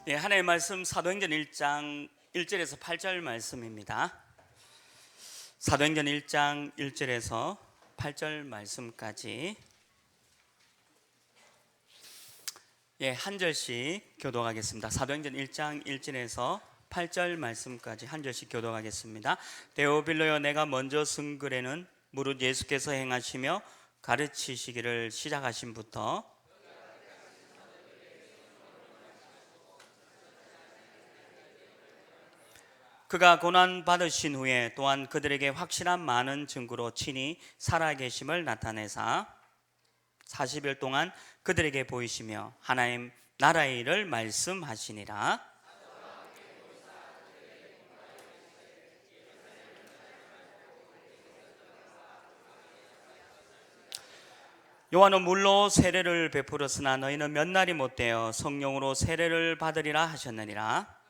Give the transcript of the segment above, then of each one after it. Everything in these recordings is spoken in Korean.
예, 하나님의 말씀 사도행전 1장 1절에서 8절 말씀입니다. 사도행전 1장 1절에서 8절 말씀까지 한 절씩 교독하겠습니다. 사도행전 1장 1절에서 8절 말씀까지 한 절씩 교독하겠습니다. 데오빌로여, 내가 먼저 쓴 글에는 무릇 예수께서 행하시며 가르치시기를 시작하심부터 그가 고난 받으신 후에 또한 그들에게 확실한 많은 증거로 친히 살아계심을 나타내사 40일 동안 그들에게 보이시며 하나님 나라의 일을 말씀하시니라. 요한은 물로 세례를 베풀었으나 너희는 몇 날이 못되어 성령으로 세례를 받으리라 하셨느니라.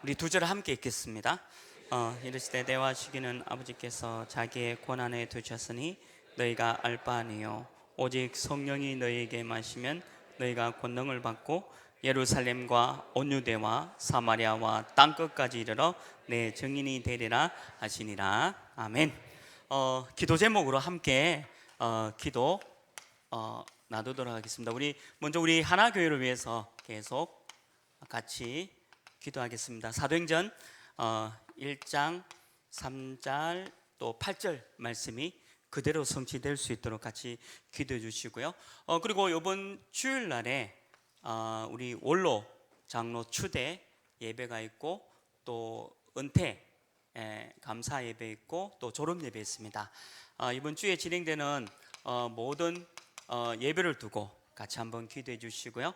우리 두 절을 함께 읽겠습니다. 이르시되 대화하시기는 아버지께서 자기의 권한에 두셨으니 너희가 알 바 아니요 오직 성령이 너희에게 마시면 너희가 권능을 받고 예루살렘과 온 유대와 사마리아와 땅끝까지 이르러 내 증인이 되리라 하시니라. 아멘. 기도 제목으로 함께 기도 나누도록 하겠습니다. 먼저 우리 하나교회를 위해서 계속 같이 기도하겠습니다. 사도행전 1장 3절 또 8절 말씀이 그대로 성취될 수 있도록 같이 기도해 주시고요. 그리고 이번 주일 날에 우리 원로 장로 추대 예배가 있고 또 은퇴 감사 예배 있고 또 졸업 예배 있습니다. 이번 주에 진행되는 모든 예배를 두고 같이 한번 기도해 주시고요.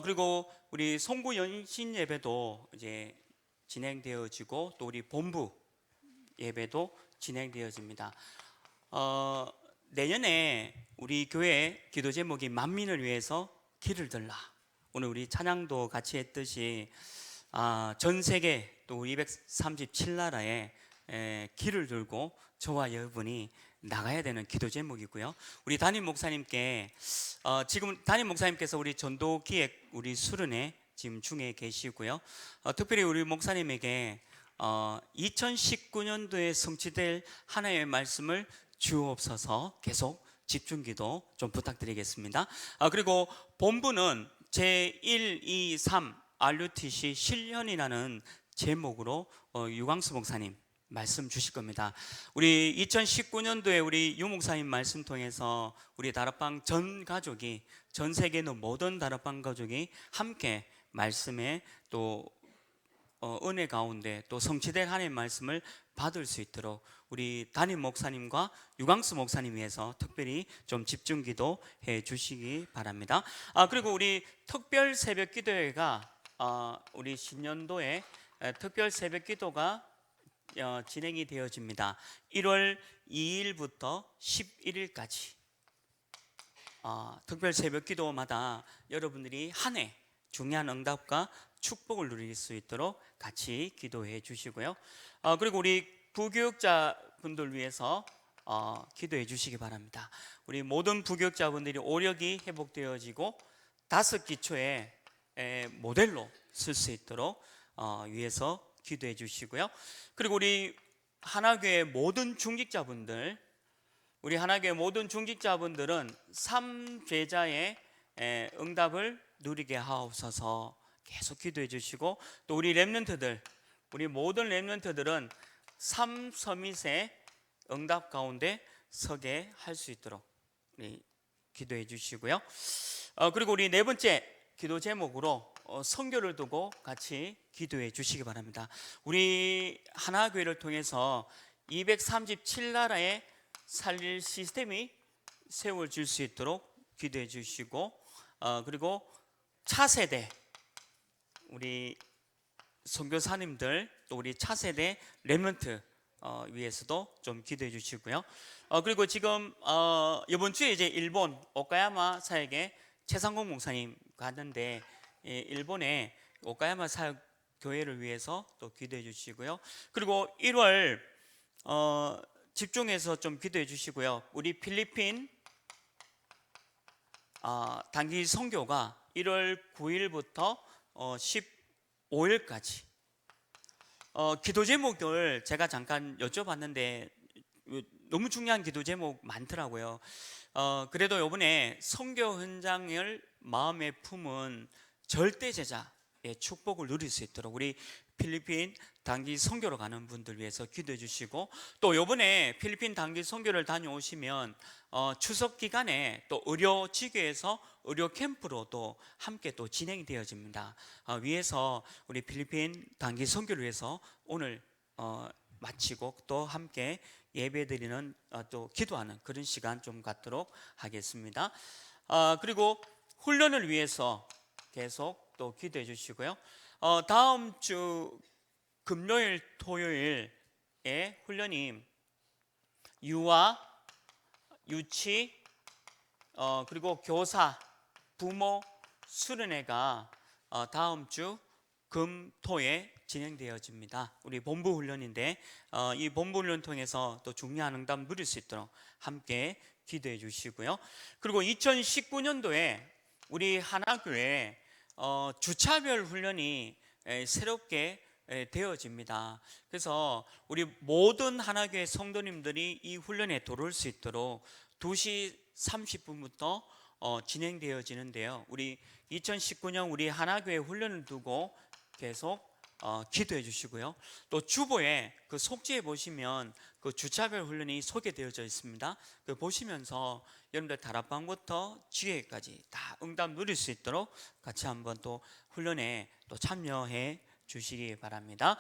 그리고 우리 송구 연신 예배도 이제 진행되어지고 또 우리 본부 예배도 진행되어집니다. 내년에 우리 교회 기도 제목이 만민을 위해서 길을 들라. 오늘 우리 찬양도 같이 했듯이 전 세계 또 237나라에 길을 들고 저와 여러분이 나가야 되는 기도 제목이고요. 우리 담임 목사님께 지금 담임 목사님께서 우리 전도 기획 우리 수련회 지금 중에 계시고요. 특별히 우리 목사님에게 2019년도에 성취될 하나님의 말씀을 주옵소서 계속 집중기도 좀 부탁드리겠습니다. 그리고 본부는 제1, 2, 3 RUTC 실현이라는 제목으로 유광수 목사님 말씀 주실 겁니다. 우리 2019년도에 우리 유 목사님 말씀 통해서 우리 다락방 전 가족이, 전 세계 있는 모든 다락방 가족이 함께 말씀에 또 은혜 가운데 또 성취될 하나님의 말씀을 받을 수 있도록 우리 담임 목사님과 유광수 목사님 위해서 특별히 좀 집중 기도해 주시기 바랍니다. 그리고 우리 특별 새벽 기도회가 우리 신년도에 특별 새벽 기도가 진행이 되어집니다. 1월 2일부터 11일까지 특별 새벽 기도마다 여러분들이 한 해 중요한 응답과 축복을 누릴 수 있도록 같이 기도해 주시고요. 그리고 우리 부교육자분들 위해서 기도해 주시기 바랍니다. 우리 모든 부교육자분들이 오력이 회복되어지고 5기초의 모델로 쓸 수 있도록 위해서 기도해 주시고요. 그리고 우리 하나교회 모든 중직자분들, 우리 하나교회 모든 중직자분들은 3제자의 응답을 누리게 하옵소서 계속 기도해 주시고, 또 우리 렘넌트들, 우리 모든 렘넌트들은 3서밋의 응답 가운데 서게 할 수 있도록 우리 기도해 주시고요. 그리고 우리 네 번째 기도 제목으로 선교를 두고 같이 기도해 주시기 바랍니다. 우리 하나교회를 통해서 237나라에 살릴 시스템이 세워질 수 있도록 기도해 주시고, 그리고 차세대 우리 선교사님들 또 우리 차세대 렘넌트 위해서도 좀 기도해 주시고요. 그리고 지금 이번 주에 이제 일본 오카야마 사역에 최상공 목사님 갔는데 일본의 오카야마 사역 교회를 위해서 또 기도해 주시고요. 그리고 1월 집중해서 좀 기도해 주시고요. 우리 필리핀 단기 선교가 1월 9일부터 15일까지 기도 제목을 제가 잠깐 여쭤봤는데 너무 중요한 기도 제목 많더라고요. 그래도 이번에 선교 현장을 마음에 품은 절대 제자의 축복을 누릴 수 있도록 우리 필리핀 단기 선교로 가는 분들 위해서 기도해 주시고, 또 이번에 필리핀 단기 선교를 다녀오시면 추석 기간에 또 의료 지교에서 의료 캠프로 또 함께 또 진행이 되어집니다. 위에서 우리 필리핀 단기 선교를 위해서 오늘 마치고 또 함께 예배드리는 또 기도하는 그런 시간 좀 갖도록 하겠습니다. 그리고 훈련을 위해서 계속 또 기도해 주시고요. 다음 주 금요일 토요일에 훈련이 유아, 유치, 그리고 교사, 부모 수련회가 다음 주 금토에 진행되어집니다. 우리 본부 훈련인데 이 본부 훈련 통해서 또 중요한 응답 누릴 수 있도록 함께 기도해 주시고요. 그리고 2019년도에 우리 하나교회 주차별 훈련이 새롭게 되어집니다. 그래서 우리 모든 하나교회 성도님들이 이 훈련에 들어올 수 있도록 2시 30분부터 진행되어지는데요. 우리 2019년 우리 하나교회 훈련을 두고 계속 기도해 주시고요. 또 주보에 그 속지에 보시면 그 주차별 훈련이 소개되어져 있습니다. 그 보시면서 여러분들 다락방부터 지혜까지 다 응답 누릴 수 있도록 같이 한번 또 훈련에 또 참여해 주시기 바랍니다.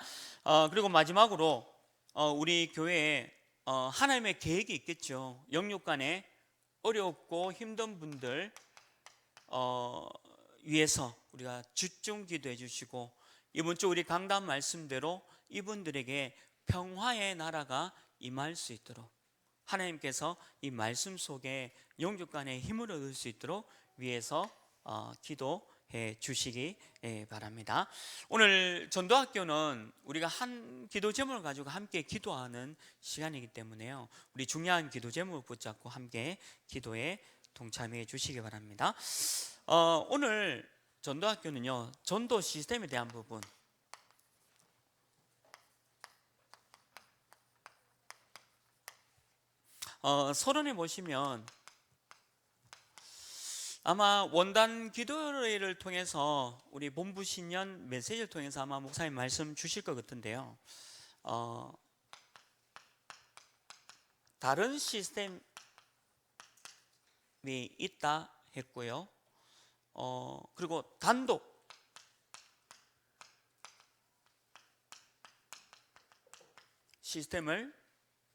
그리고 마지막으로 우리 교회에 하나님의 계획이 있겠죠. 영육간에 어렵고 힘든 분들 위해서 우리가 집중 기도해 주시고, 이번 주 우리 강단 말씀대로 이분들에게 평화의 나라가 임할 수 있도록 하나님께서 이 말씀 속에 영육간에 힘을 얻을 수 있도록 위해서 기도해 주시기 바랍니다. 오늘 전도학교는 우리가 한 기도 제목을 가지고 함께 기도하는 시간이기 때문에요. 우리 중요한 기도 제목을 붙잡고 함께 기도에 동참해 주시기 바랍니다. 오늘 전도학교는요, 전도 시스템에 대한 부분, 서론에 보시면 아마 원단 기도회를 통해서 우리 본부 신년 메시지를 통해서 아마 목사님 말씀 주실 것 같은데요. 다른 시스템이 있다 했고요. 그리고 단독 시스템을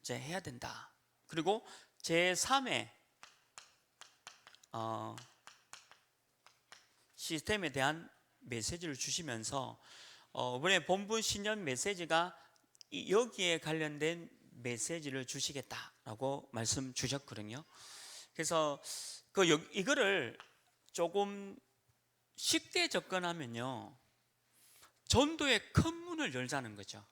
이제 해야 된다. 그리고 제3의 시스템에 대한 메시지를 주시면서 이번에 본부 신년 메시지가 여기에 관련된 메시지를 주시겠다라고 말씀 주셨거든요. 그래서 이거를 조금 쉽게 접근하면요, 전도의 큰 문을 열자는 거죠.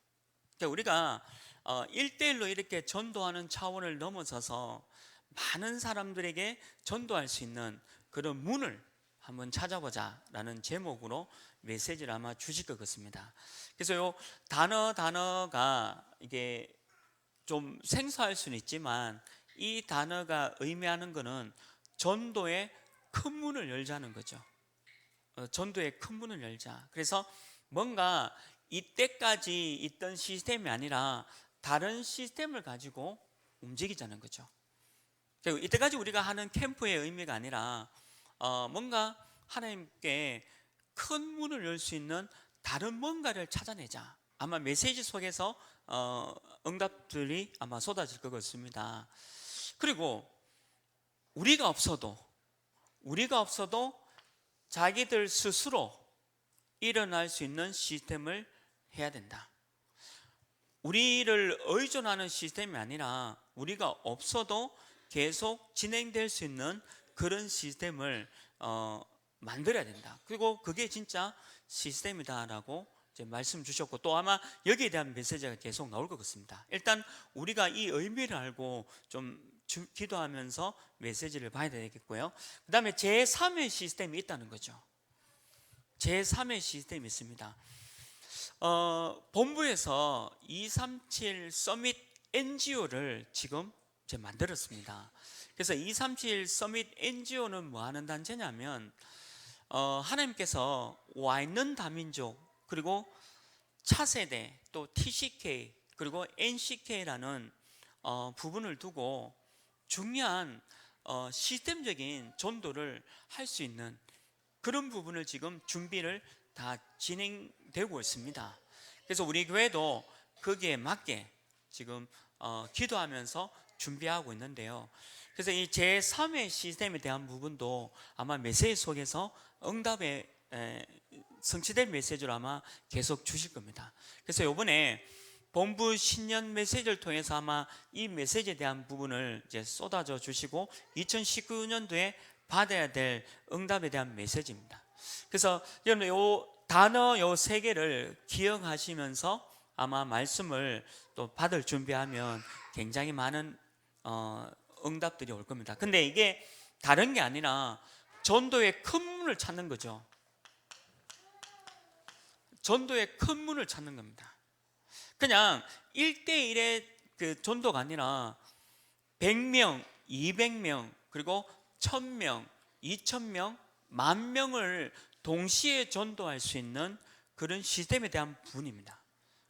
그러니까 우리가 1대1로 이렇게 전도하는 차원을 넘어서서 많은 사람들에게 전도할 수 있는 그런 문을 한번 찾아보자라는 제목으로 메시지를 아마 주실 것 같습니다. 그래서 요 단어가 이게 좀 생소할 수는 있지만 이 단어가 의미하는 것은 전도의 큰 문을 열자는 거죠. 전도의 큰 문을 열자. 그래서 뭔가 이때까지 있던 시스템이 아니라 다른 시스템을 가지고 움직이자는 거죠. 이때까지 우리가 하는 캠프의 의미가 아니라 뭔가 하나님께 큰 문을 열 수 있는 다른 뭔가를 찾아내자. 아마 메시지 속에서 응답들이 아마 쏟아질 것 같습니다. 그리고 우리가 없어도 자기들 스스로 일어날 수 있는 시스템을 해야 된다. 우리를 의존하는 시스템이 아니라 우리가 없어도 계속 진행될 수 있는 그런 시스템을 만들어야 된다. 그리고 그게 진짜 시스템이다라고 이제 말씀 주셨고, 또 아마 여기에 대한 메시지가 계속 나올 것 같습니다. 일단 우리가 이 의미를 알고 좀 기도하면서 메시지를 봐야 되겠고요. 그 다음에 제3의 시스템이 있다는 거죠. 제3의 시스템이 있습니다. 본부에서 237 서밋 NGO를 지금 만들었습니다. 그래서 237 서밋 NGO는 뭐 하는 단체냐면 하나님께서 와 있는 다민족, 그리고 차세대, 또 TCK, 그리고 NCK라는 부분을 두고 중요한 시스템적인 전도를 할 수 있는 그런 부분을 지금 준비를 다 진행되고 있습니다. 그래서 우리 교회도 거기에 맞게 지금 기도하면서 준비하고 있는데요. 그래서 이 제3의 시스템에 대한 부분도 아마 메시지 속에서 응답의 성취된 메시지로 아마 계속 주실 겁니다. 그래서 이번에 본부 신년 메시지를 통해서 아마 이 메시지에 대한 부분을 이제 쏟아져 주시고 2019년도에 받아야 될 응답에 대한 메시지입니다. 그래서 여러분 요 단어 요 세 개를 기억하시면서 아마 말씀을 또 받을 준비하면 굉장히 많은 응답들이 올 겁니다. 근데 이게 다른 게 아니라 전도의 큰 문을 찾는 거죠. 전도의 큰 문을 찾는 겁니다. 그냥 1대1의 그 전도가 아니라 100명, 200명, 그리고 1000명, 2000명, 10,000명을 동시에 전도할 수 있는 그런 시스템에 대한 부분입니다.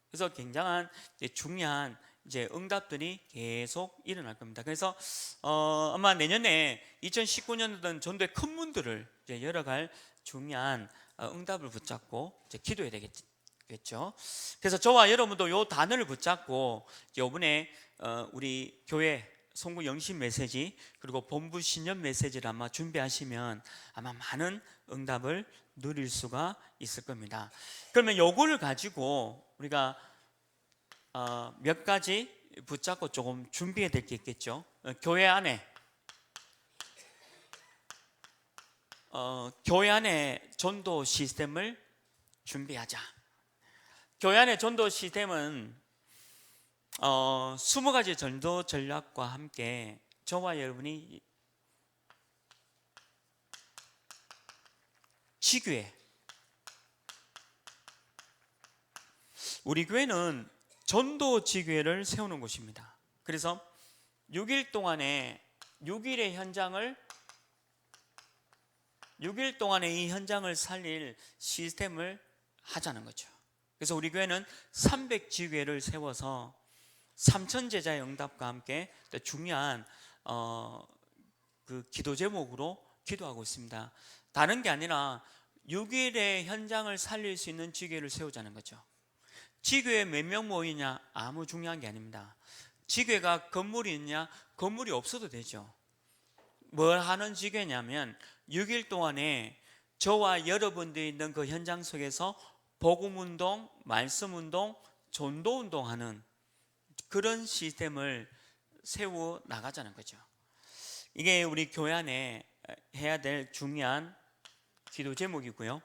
그래서 굉장한 중요한 응답들이 계속 일어날 겁니다. 그래서 아마 내년에 2019년도는 전도의 큰 문들을 열어갈 중요한 응답을 붙잡고 기도해야 되겠죠. 그래서 저와 여러분도 이 단어를 붙잡고 이번에 우리 교회 송구 영신 메시지, 그리고 본부 신년 메시지를 아마 준비하시면 아마 많은 응답을 누릴 수가 있을 겁니다. 그러면 요거를 가지고 우리가 몇 가지 붙잡고 조금 준비해야 될 게 있겠죠. 교회 안에 전도 시스템을 준비하자. 교회 안의 전도 시스템은 20가지 전도 전략과 함께 저와 여러분이 지교회, 우리 교회는 전도 지교회를 세우는 곳입니다. 그래서 6일 동안에 6일의 이 현장을 살릴 시스템을 하자는 거죠. 그래서 우리 교회는 300지교회를 세워서 3,000 제자의 응답과 함께 중요한 그 기도 제목으로 기도하고 있습니다. 다른 게 아니라 6일의 현장을 살릴 수 있는 지교회를 세우자는 거죠. 지교회에 몇 명 모이냐 아무 중요한 게 아닙니다. 지교회가 건물이 있냐, 건물이 없어도 되죠. 뭘 하는 지교회냐면 6일 동안에 저와 여러분들이 있는 그 현장 속에서 복음운동, 말씀운동, 전도운동하는 그런 시스템을 세워 나가자는 거죠. 이게 우리 교회 안에 해야 될 중요한 기도 제목이고요.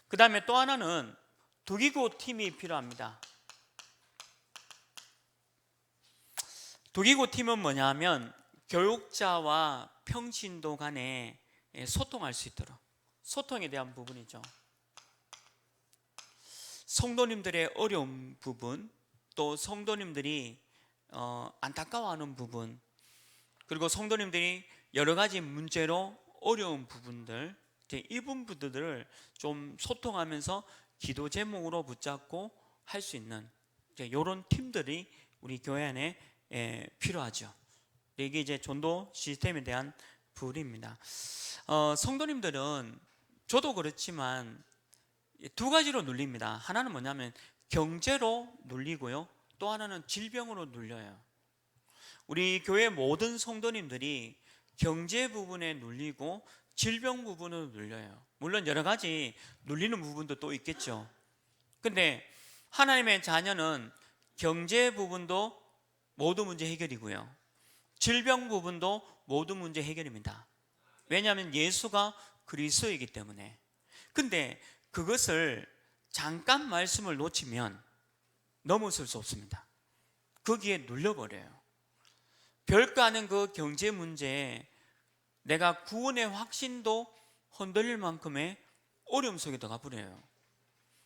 그 다음에 또 하나는 두기고 팀이 필요합니다. 두기고 팀은 뭐냐 하면 교육자와 평신도 간에 소통할 수 있도록, 소통에 대한 부분이죠. 성도님들의 어려운 부분, 또 성도님들이 안타까워하는 부분, 그리고 성도님들이 여러 가지 문제로 어려운 부분들, 이 부분들을 좀 소통하면서 기도 제목으로 붙잡고 할 수 있는 이런 팀들이 우리 교회 안에 필요하죠. 이게 이제 전도 시스템에 대한 부분입니다. 성도님들은 저도 그렇지만 두 가지로 눌립니다. 하나는 뭐냐면 경제로 눌리고요, 또 하나는 질병으로 눌려요. 우리 교회 모든 성도님들이 경제 부분에 눌리고 질병 부분으로 눌려요. 물론 여러 가지 눌리는 부분도 또 있겠죠. 근데 하나님의 자녀는 경제 부분도 모두 문제 해결이고요, 질병 부분도 모두 문제 해결입니다. 왜냐하면 예수가 그리스도이기 때문에. 근데 그것을 잠깐 말씀을 놓치면 넘어설 수 없습니다. 거기에 눌려버려요. 별거 아닌 그 경제 문제에 내가 구원의 확신도 흔들릴 만큼의 어려움 속에 들어가 버려요.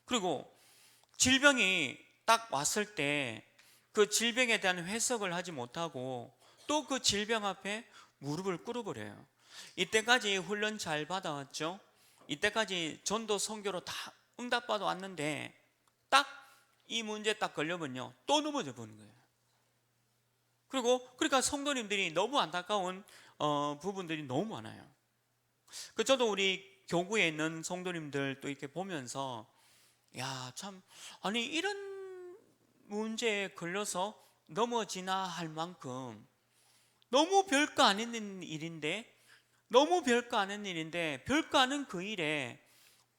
그리고 질병이 딱 왔을 때 그 질병에 대한 해석을 하지 못하고 또 그 질병 앞에 무릎을 꿇어버려요. 이때까지 훈련 잘 받아왔죠. 이때까지 전도 선교로 다 응답받아 왔는데 딱 이 문제 딱 걸려면요 또 넘어져 버는 거예요. 그러니까 성도님들이 너무 안타까운 부분들이 너무 많아요. 저도 우리 교구에 있는 성도님들 또 이렇게 보면서 야, 참 아니 이런 문제에 걸려서 넘어지나 할 만큼 너무 별거 아닌 일인데 별거 아닌 그 일에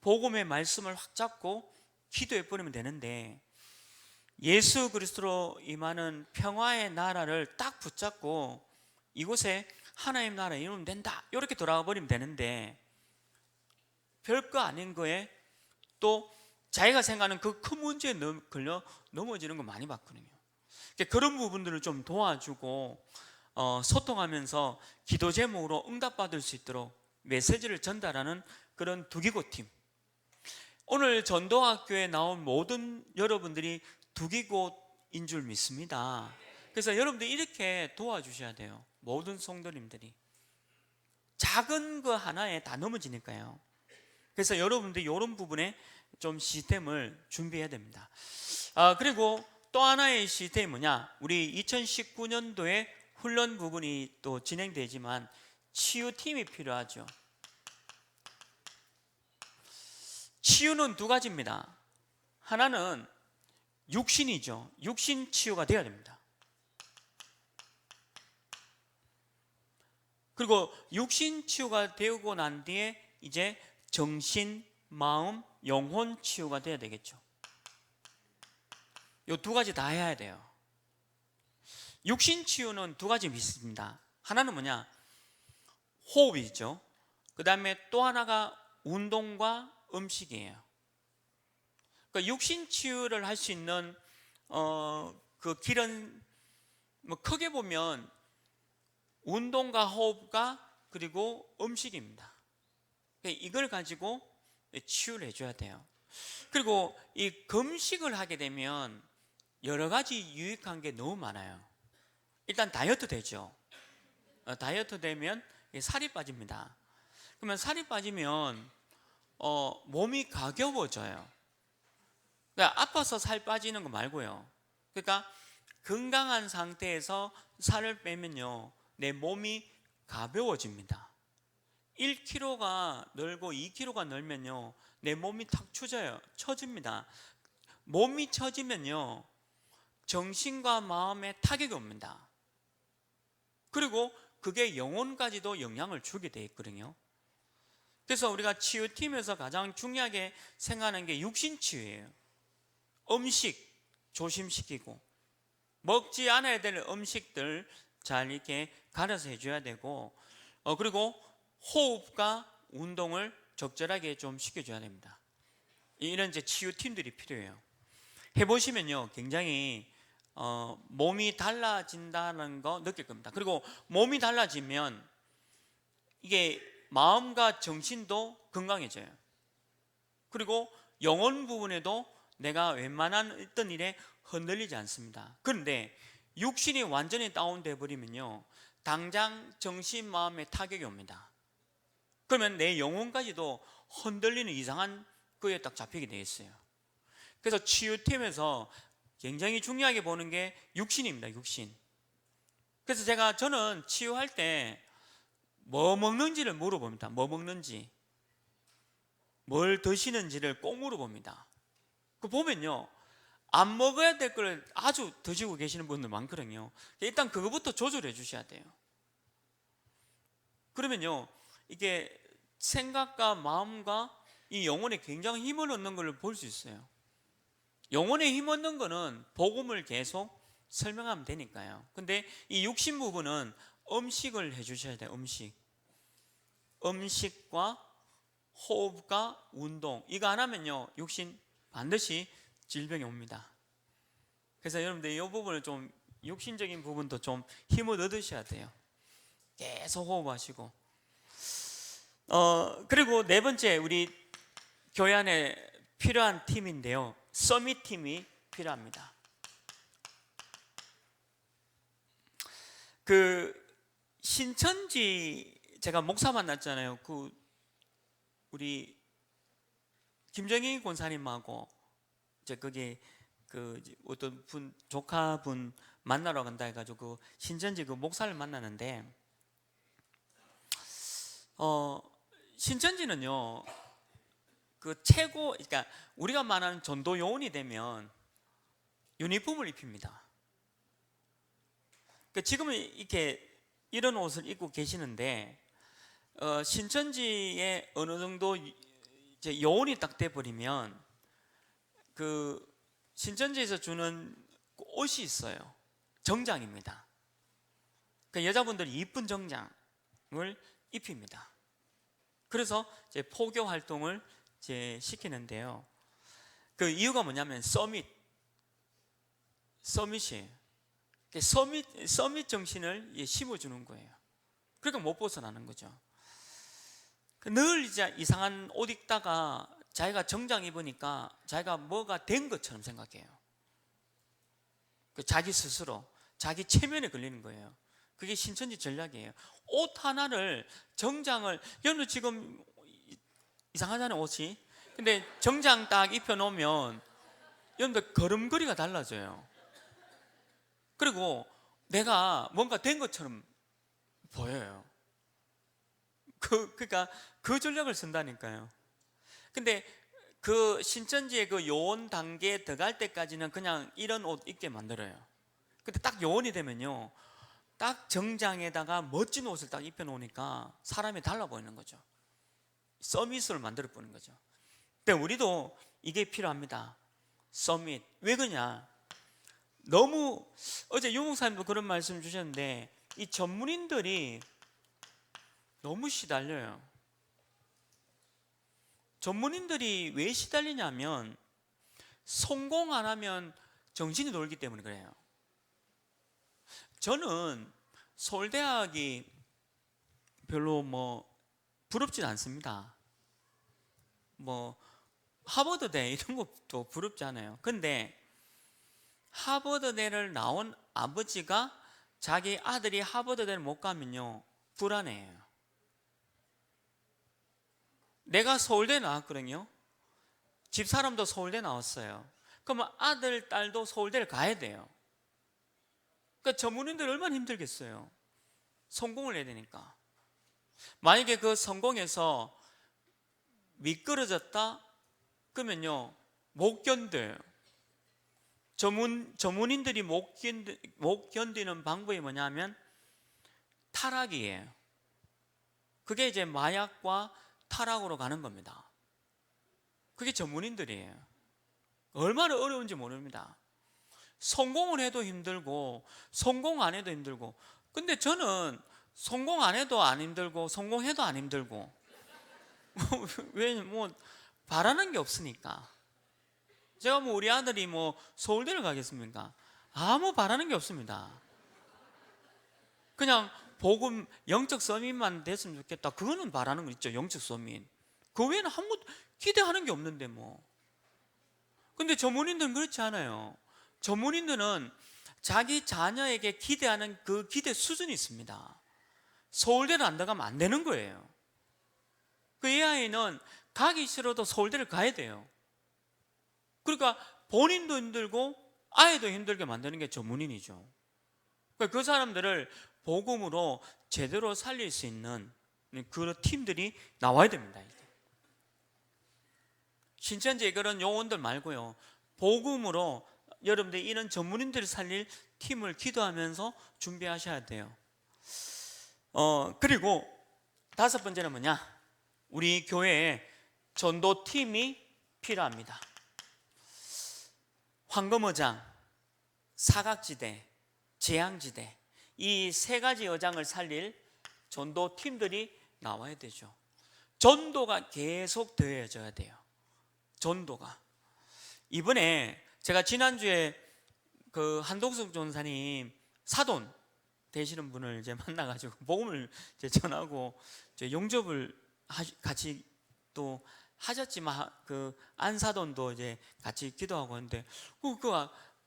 복음의 말씀을 확 잡고 기도해 버리면 되는데 예수 그리스도로 임하는 평화의 나라를 딱 붙잡고 이곳에 하나님 나라에 이루면 된다 이렇게 돌아가 버리면 되는데 별거 아닌 거에 또 자기가 생각하는 그 큰 문제에 걸려 넘어지는 거 많이 봤거든요. 그런 부분들을 좀 도와주고 소통하면서 기도 제목으로 응답받을 수 있도록 메시지를 전달하는 그런 두기고팀. 오늘 전도학교에 나온 모든 여러분들이 두기고인 줄 믿습니다. 그래서 여러분들 이렇게 도와주셔야 돼요. 모든 성도님들이 작은 거 하나에 다 넘어지니까요. 그래서 여러분들 이런 부분에 좀 시스템을 준비해야 됩니다. 그리고 또 하나의 시스템이 뭐냐, 우리 2019년도에 훈련 부분이 또 진행되지만 치유팀이 필요하죠. 치유는 두 가지입니다. 하나는 육신이죠. 육신 치유가 되어야 됩니다. 그리고 육신 치유가 되고 난 뒤에 이제 정신, 마음, 영혼 치유가 돼야 되겠죠. 이 두 가지 다 해야 돼요. 육신 치유는 두 가지 있습니다. 하나는 뭐냐? 호흡이죠. 그 다음에 또 하나가 운동과 음식이에요. 그러니까 육신 치유를 할 수 있는 그 길은 뭐 크게 보면 운동과 호흡과 그리고 음식입니다. 이걸 가지고 치유를 해줘야 돼요. 그리고 이 금식을 하게 되면 여러 가지 유익한 게 너무 많아요. 일단 다이어트 되죠. 다이어트 되면 살이 빠집니다. 그러면 살이 빠지면 몸이 가벼워져요. 그러니까 아파서 살 빠지는 거 말고요. 그러니까 건강한 상태에서 살을 빼면요 내 몸이 가벼워집니다. 1kg가 늘고 2kg가 늘면요 내 몸이 탁 처집니다. 몸이 처지면요 정신과 마음에 타격이 옵니다. 그리고 그게 영혼까지도 영향을 주게 돼 있거든요. 그래서 우리가 치유팀에서 가장 중요하게 생각하는 게 육신치유예요. 음식 조심시키고 먹지 않아야 될 음식들 잘 이렇게 가려서 해줘야 되고 그리고 호흡과 운동을 적절하게 좀 시켜줘야 됩니다. 이런 이제 치유팀들이 필요해요. 해보시면요 굉장히 몸이 달라진다는 거 느낄 겁니다. 그리고 몸이 달라지면 이게 마음과 정신도 건강해져요. 그리고 영혼 부분에도 내가 웬만한 어떤 일에 흔들리지 않습니다. 그런데 육신이 완전히 다운돼 버리면요 당장 정신 마음에 타격이 옵니다. 그러면 내 영혼까지도 흔들리는 이상한 거에 딱 잡히게 돼 있어요. 그래서 치유팀에서 굉장히 중요하게 보는 게 육신입니다. 육신. 그래서 저는 치유할 때 뭐 먹는지를 물어봅니다. 뭐 먹는지, 뭘 드시는지를 꼭 물어봅니다. 그 보면요 안 먹어야 될 걸 아주 드시고 계시는 분들 많거든요. 일단 그거부터 조절해 주셔야 돼요. 그러면요 이게 생각과 마음과 이 영혼에 굉장히 힘을 얻는 걸 볼 수 있어요. 영혼에 힘 얻는 거는 복음을 계속 설명하면 되니까요. 근데 이 육신 부분은 음식을 해주셔야 돼요. 음식과 호흡과 운동 이거 안 하면요 육신 반드시 질병이 옵니다. 그래서 여러분들 이 부분을 좀 육신적인 부분도 좀 힘을 얻으셔야 돼요. 계속 호흡하시고. 그리고 네 번째, 우리 교회 안에 필요한 팀인데요, 서밋 팀이 필요합니다. 그 신천지 제가 목사 만났잖아요. 그 우리 김정희 권사님하고 이제 거기 그 어떤 분 조카분 만나러 간다 해가지고 그 신천지 그 목사를 만나는데, 신천지는요 그 최고, 그러니까 우리가 말하는 전도 요원이 되면 유니폼을 입힙니다. 그러니까 지금은 이렇게 이런 옷을 입고 계시는데, 신천지에 어느 정도 이제 요원이 딱 돼버리면 그 신천지에서 주는 옷이 있어요. 정장입니다. 그러니까 여자분들이 이쁜 정장을 입힙니다. 그래서 이제 포교 활동을 이제 시키는데요. 그 이유가 뭐냐면 서밋이에요. 서밋 정신을 심어주는 거예요. 그러니까 못 벗어나는 거죠. 늘 이제 이상한 옷 입다가 자기가 정장 입으니까 자기가 뭐가 된 것처럼 생각해요. 자기 스스로 자기 체면에 걸리는 거예요. 그게 신천지 전략이에요. 옷 하나를, 정장을, 여러분 지금 이상하잖아요 옷이. 근데 정장 딱 입혀놓으면 여러분들 걸음걸이가 달라져요. 그리고 내가 뭔가 된 것처럼 보여요. 그러니까 그 전략을 쓴다니까요. 근데 그 신천지의 그 요원 단계에 들어갈 때까지는 그냥 이런 옷 입게 만들어요. 근데 딱 요원이 되면요, 딱 정장에다가 멋진 옷을 딱 입혀놓으니까 사람이 달라 보이는 거죠. 서밋을 만들어 보는 거죠. 근데 우리도 이게 필요합니다. 서밋. 왜 그러냐? 너무, 어제 유목사님도 그런 말씀 주셨는데, 이 전문인들이 너무 시달려요. 전문인들이 왜 시달리냐면 성공 안 하면 정신이 돌기 때문에 그래요. 저는 서울대학이 별로 부럽진 않습니다. 하버드대 이런 것도 부럽지 않아요. 근데 하버드대를 나온 아버지가 자기 아들이 하버드대를 못 가면요 불안해요. 내가 서울대 나왔거든요. 집사람도 서울대 나왔어요. 그러면 아들, 딸도 서울대를 가야 돼요. 그러니까 전문인들 얼마나 힘들겠어요. 성공을 해야 되니까. 만약에 그 성공해서 미끄러졌다 그러면요 못 견뎌요. 전문인들이 못 견디는 방법이 뭐냐면 타락이에요. 그게 이제 마약과 타락으로 가는 겁니다. 그게 전문인들이에요. 얼마나 어려운지 모릅니다. 성공을 해도 힘들고 성공 안 해도 힘들고. 근데 저는 성공 안 해도 안 힘들고 성공해도 안 힘들고 왜 바라는 게 없으니까. 제가 우리 아들이 서울대를 가겠습니까? 아무 바라는 게 없습니다. 그냥 복음 영적 서밋만 됐으면 좋겠다. 그거는 바라는 거 있죠. 영적 서밋. 그 외에는 아무 기대하는 게 없는데 근데 전문인들은 그렇지 않아요. 전문인들은 자기 자녀에게 기대하는 그 기대 수준이 있습니다. 서울대를 안 들어가면 안 되는 거예요. 그 아이는 가기 싫어도 서울대를 가야 돼요. 그러니까 본인도 힘들고 아이도 힘들게 만드는 게 전문인이죠. 그 사람들을 복음으로 제대로 살릴 수 있는 그런 팀들이 나와야 됩니다. 신천지의 그런 요원들 말고요, 복음으로 여러분들이 이런 전문인들을 살릴 팀을 기도하면서 준비하셔야 돼요. 그리고 다섯 번째는 뭐냐? 우리 교회에 전도팀이 필요합니다. 황금어장, 사각지대, 재앙지대, 이 세 가지 어장을 살릴 전도팀들이 나와야 되죠. 전도가 계속 더해져야 돼요. 전도가. 이번에 제가 지난주에 그 한동숙 전사님 사돈 되시는 분을 이제 만나가지고 복음을 이제 전하고 이제 영접을 같이 또 하셨지만 그 안사돈도 이제 같이 기도하고 했는데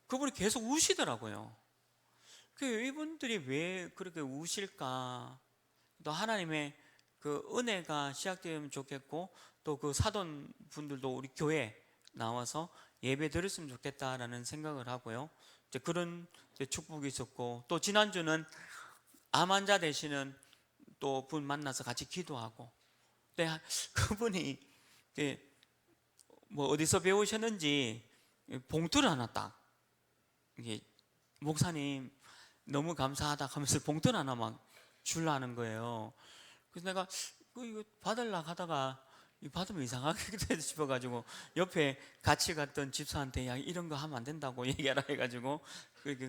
그분이 계속 우시더라고요. 그 이분들이 왜 그렇게 우실까? 또 하나님의 그 은혜가 시작되면 좋겠고 또 그 사돈 분들도 우리 교회 나와서 예배 드렸으면 좋겠다라는 생각을 하고요. 이제 그런 이제 축복이 있었고 또 지난주는 암 환자 되시는 또 분 만나서 같이 기도하고 근데 그분이 뭐 어디서 배우셨는지 봉투를 하나 딱 이게 목사님 너무 감사하다 하면서 봉투를 하나 막 주려는 거예요. 그래서 내가 이거 받으려고 하다가 받으면 이상하게 싶어가지고 옆에 같이 갔던 집사한테 야 이런 거 하면 안 된다고 얘기하라 해가지고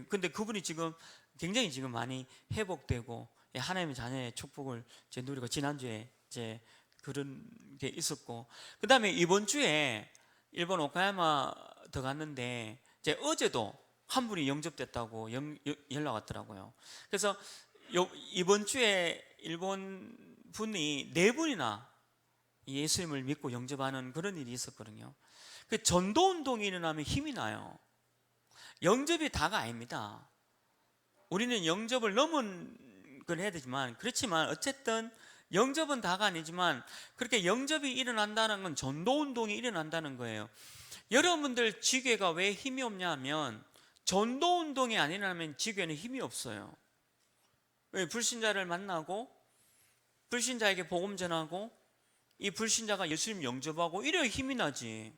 근데 그분이 지금 굉장히 지금 많이 회복되고 하나님의 자녀의 축복을 이제 누리고 지난주에 이제 그런 게 있었고 그 다음에 이번 주에 일본 오카야마 더 갔는데 이제 어제도 한 분이 영접됐다고 연락 왔더라고요. 그래서 이번 주에 일본 분이 4분이나 예수님을 믿고 영접하는 그런 일이 있었거든요. 그 전도 운동이 일어나면 힘이 나요. 영접이 다가 아닙니다. 우리는 영접을 넘은 걸 해야 되지만 그렇지만 어쨌든 영접은 다가 아니지만 그렇게 영접이 일어난다는 건 전도 운동이 일어난다는 거예요. 여러분들 지교회가 왜 힘이 없냐 하면 전도 운동이 안 일어나면 지교회는 힘이 없어요. 왜? 불신자를 만나고 불신자에게 복음 전하고 이 불신자가 예수님 영접하고 이래야 힘이 나지.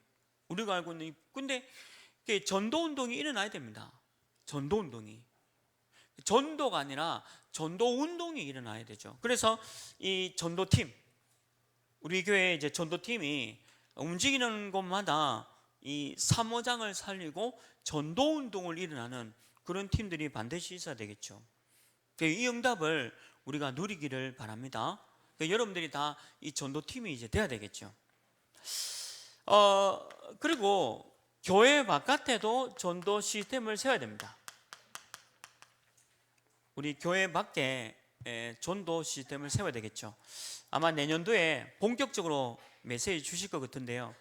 우리가 알고 있는 근데 전도 운동이 일어나야 됩니다. 전도 운동이 전도가 아니라 전도 운동이 일어나야 되죠. 그래서 이 전도팀 우리 교회 이제 전도팀이 움직이는 곳마다 이 사모장을 살리고 전도 운동을 일어나는 그런 팀들이 반드시 있어야 되겠죠. 이 응답을 우리가 누리기를 바랍니다. 여러분들이 다 이 전도팀이 이제 돼야 되겠죠. 그리고 교회 바깥에도 전도 시스템을 세워야 됩니다. 우리 교회 밖에 전도 시스템을 세워야 되겠죠. 아마 내년도에 본격적으로 메시지 주실 것 같은데요.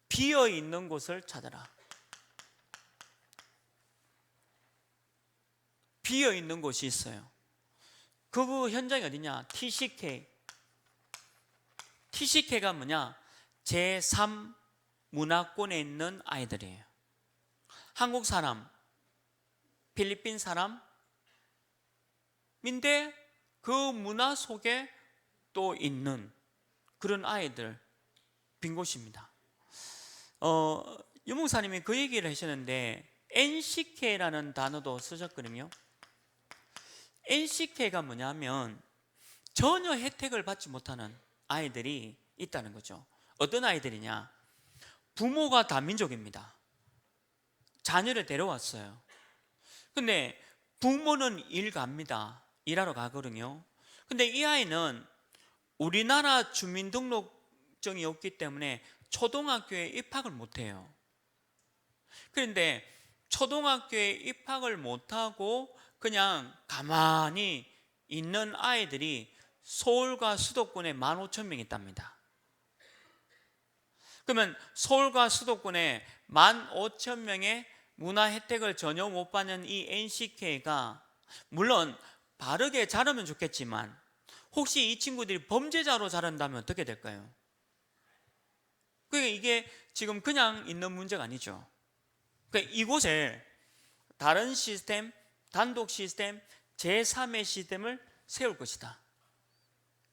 비어 있는 곳을 찾아라. 비어 있는 곳이 있어요. 그 현장이 어디냐? TCK가 뭐냐? 제3 문화권에 있는 아이들이에요. 한국 사람, 필리핀 사람인데 그 문화 속에 또 있는 그런 아이들 빈 곳입니다. 유목사님이 그 얘기를 하셨는데 NCK라는 단어도 쓰셨거든요. NCK가 뭐냐면 전혀 혜택을 받지 못하는 아이들이 있다는 거죠. 어떤 아이들이냐? 부모가 다민족입니다. 자녀를 데려왔어요. 근데 부모는 일 갑니다. 일하러 가거든요. 근데 이 아이는 우리나라 주민등록증이 없기 때문에 초등학교에 입학을 못해요. 그런데 초등학교에 입학을 못하고 그냥 가만히 있는 아이들이 서울과 수도권에 15,000명 있답니다. 그러면 서울과 수도권에 15,000명의 문화 혜택을 전혀 못 받는 이 NCK가 물론 바르게 자라면 좋겠지만 혹시 이 친구들이 범죄자로 자란다면 어떻게 될까요? 그러니까 이게 지금 그냥 있는 문제가 아니죠. 그러니까 이곳에 다른 시스템, 단독 시스템, 제3의 시스템을 세울 것이다.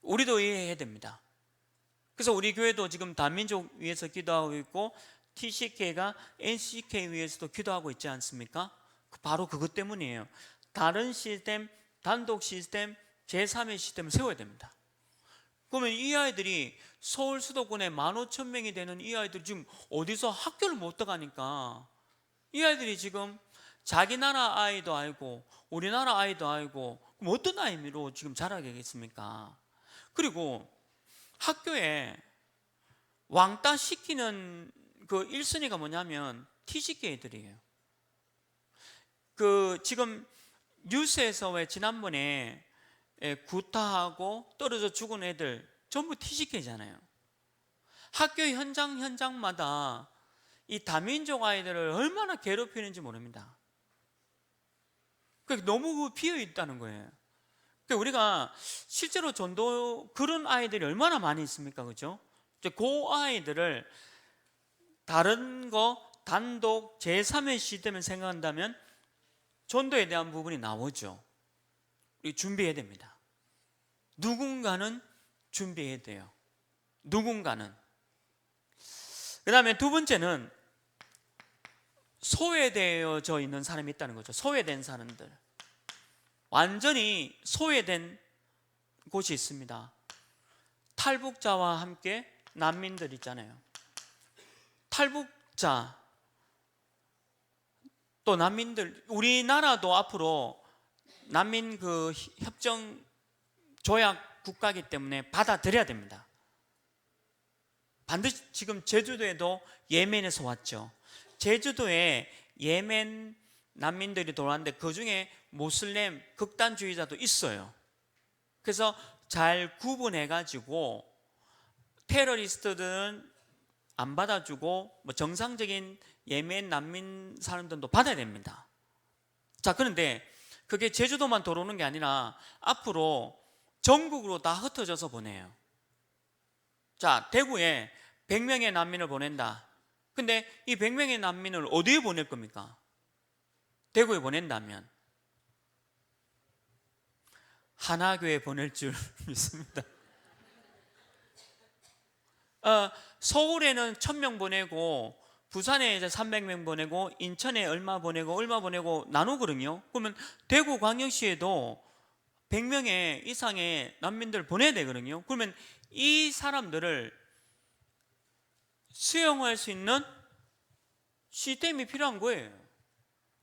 우리도 이해해야 됩니다. 그래서 우리 교회도 지금 다민족 위해서 기도하고 있고 TCK가 NCK 위해서도 기도하고 있지 않습니까? 바로 그것 때문이에요. 다른 시스템, 단독 시스템, 제3의 시스템을 세워야 됩니다. 그러면 이 아이들이 서울 수도권에 15,000명이 되는 이 아이들이 지금 어디서 학교를 못 들어가니까 이 아이들이 지금 자기 나라 아이도 알고 우리나라 아이도 알고 그럼 어떤 의미로 지금 자라겠습니까? 그리고 학교에 왕따 시키는 그 1순위가 뭐냐면 TCK 애들이에요. 지금 뉴스에서 왜 지난번에 구타하고 떨어져 죽은 애들 전부 티시케잖아요. 학교 현장마다 이 다민족 아이들을 얼마나 괴롭히는지 모릅니다. 너무 비어 있다는 거예요. 우리가 실제로 전도 그런 아이들이 얼마나 많이 있습니까? 그죠? 그 아이들을 다른 거 단독 제3의 시스템을 생각한다면 전도에 대한 부분이 나오죠. 준비해야 됩니다. 누군가는 준비해야 돼요. 누군가는. 그 다음에 두 번째는 소외되어져 있는 사람이 있다는 거죠. 소외된 사람들. 완전히 소외된 곳이 있습니다. 탈북자와 함께 난민들 있잖아요. 탈북자 또 난민들, 우리나라도 앞으로 난민 협정 조약 국가이기 때문에 받아들여야 됩니다. 반드시. 지금 제주도에도 예멘에서 왔죠. 제주도에 예멘 난민들이 돌아왔는데 그중에 모슬렘 극단주의자도 있어요. 그래서 잘 구분해 가지고 테러리스트들은 안 받아주고 정상적인 예멘 난민 사람들도 받아야 됩니다. 자, 그런데 그게 제주도만 들어오는 게 아니라 앞으로 전국으로 다 흩어져서 보내요. 자, 대구에 100명의 난민을 보낸다. 근데 이 100명의 난민을 어디에 보낼 겁니까? 대구에 보낸다면 하나교에 보낼 줄 믿습니다. 서울에는 1000명 보내고 부산에 이제 300명 보내고 인천에 얼마 보내고 나누거든요. 그러면 대구광역시에도 100명의 이상의 난민들 보내야 되거든요. 그러면 이 사람들을 수용할 수 있는 시스템이 필요한 거예요.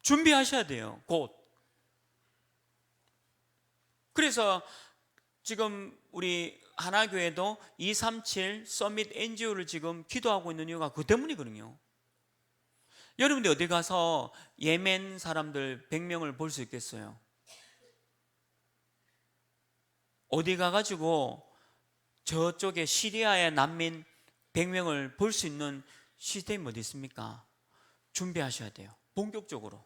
준비하셔야 돼요. 곧. 그래서 지금 우리 하나교회도 237 서밋 NGO를 지금 기도하고 있는 이유가 그 때문이거든요. 여러분들 어디 가서 예멘 사람들 100명을 볼 수 있겠어요? 어디 가가지고 저쪽에 시리아의 난민 100명을 볼 수 있는 시스템이 어디 있습니까? 준비하셔야 돼요. 본격적으로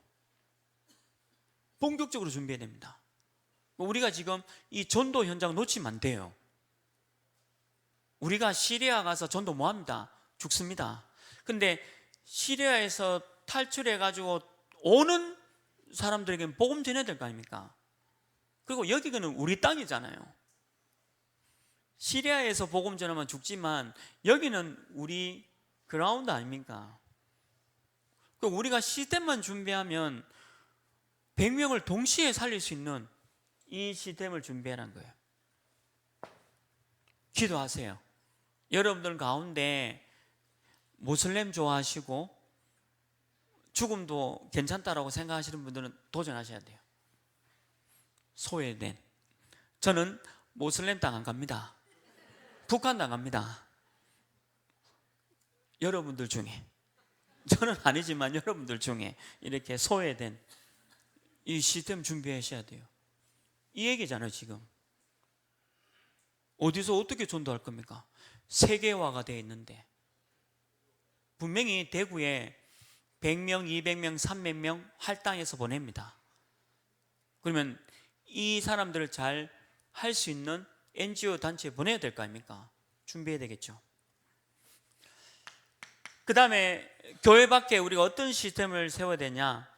준비해야 됩니다. 우리가 지금 이 전도 현장 놓치면 안 돼요. 우리가 시리아 가서 전도 뭐 합니다? 죽습니다. 근데 시리아에서 탈출해가지고 오는 사람들에게는 복음 전해야 될 거 아닙니까? 그리고 여기는 우리 땅이잖아요. 시리아에서 복음 전하면 죽지만 여기는 우리 그라운드 아닙니까? 우리가 시스템만 준비하면 100명을 동시에 살릴 수 있는 이 시스템을 준비하라는 거예요. 기도하세요. 여러분들 가운데 모슬렘 좋아하시고 죽음도 괜찮다라고 생각하시는 분들은 도전하셔야 돼요. 소외된. 저는 모슬렘 땅 안 갑니다. 북한 안 갑니다. 여러분들 중에, 저는 아니지만 여러분들 중에 이렇게 소외된 이 시스템 준비하셔야 돼요. 이 얘기잖아요. 지금 어디서 어떻게 전도할 겁니까? 세계화가 되어 있는데 분명히 대구에 100명, 200명, 300명 할당해서 보냅니다. 그러면 이 사람들을 잘 할 수 있는 NGO 단체에 보내야 될 거 아닙니까? 준비해야 되겠죠. 그 다음에 교회 밖에 우리가 어떤 시스템을 세워야 되냐?